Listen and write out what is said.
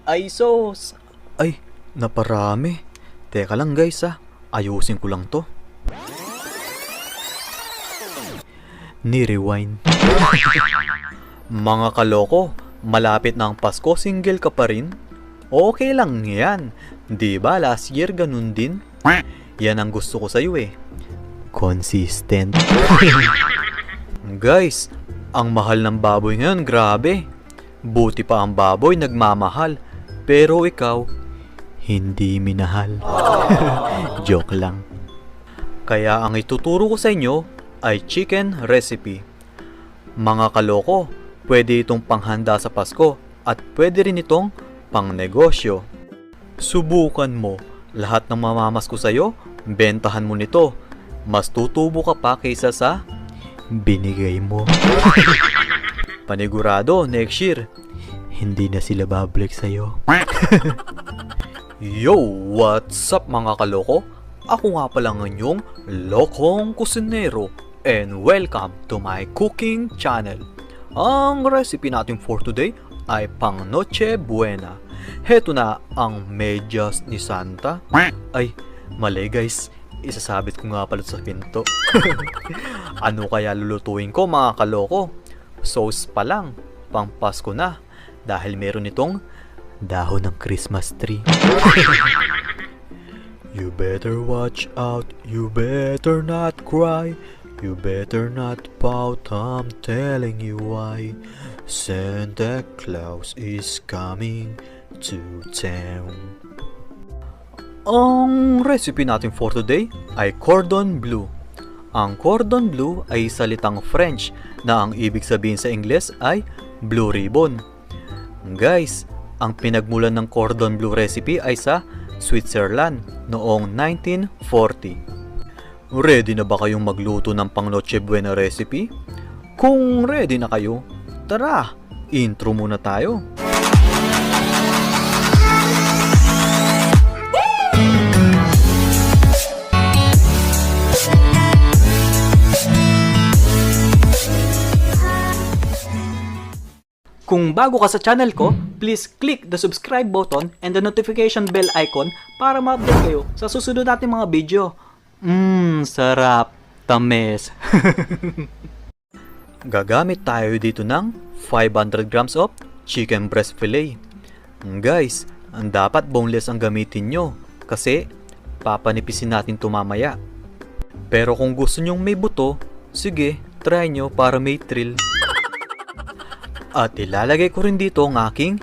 Ay sos! Ay, naparami. Teka lang guys ayusin ko lang to. Ni-rewind. Mga kaloko, malapit na ang Pasko, single ka pa rin? Okay lang yan. Di ba last year ganun din? Yan ang gusto ko sa'yo consistent. Guys, ang mahal ng baboy ngayon, grabe. Buti pa ang baboy nagmamahal, pero ikaw, hindi minahal. Joke lang. Kaya ang ituturo ko sa inyo ay chicken recipe. Mga kaloko, pwede itong panghanda sa Pasko at pwede rin itong pangnegosyo. Subukan mo. Lahat ng mamamasko sa'yo, bentahan mo nito. Mas tutubo ka pa kaysa sa binigay mo. Panigurado, next year, hindi na sila babalik sa'yo. Yo, what's up mga kaloko? Ako nga pala ang inyong Lokong Kusinero and welcome to my cooking channel. Ang recipe natin for today ay pang Noche Buena. Heto na ang medyas ni Santa. Ay, mali guys. Isasabit ko nga pala sa pinto. Ano kaya lulutuin ko mga kaloko? Sauce pa lang, pang Pasko na. Dahil meron itong dahon ng Christmas tree. You better watch out, you better not cry, you better not pout, I'm telling you why. Santa Claus is coming to town. Ang recipe natin for today ay cordon bleu. Ang cordon bleu ay salitang French na ang ibig sabihin sa Ingles ay blue ribbon. Guys, ang pinagmulan ng cordon bleu recipe ay sa Switzerland noong 1940. Ready na ba kayong magluto ng pang Noche Buena recipe? Kung ready na kayo, tara, intro muna tayo. Kung bago ka sa channel ko, please click the subscribe button and the notification bell icon para ma-update kayo sa susunod nating mga video. Sarap, tamis. Gagamit tayo dito ng 500 grams of chicken breast fillet. Guys, ang dapat boneless ang gamitin nyo kasi papanipisin natin ito mamaya. Pero kung gusto nyong may buto, sige, try nyo para may thrill. At ilalagay ko rin dito ang aking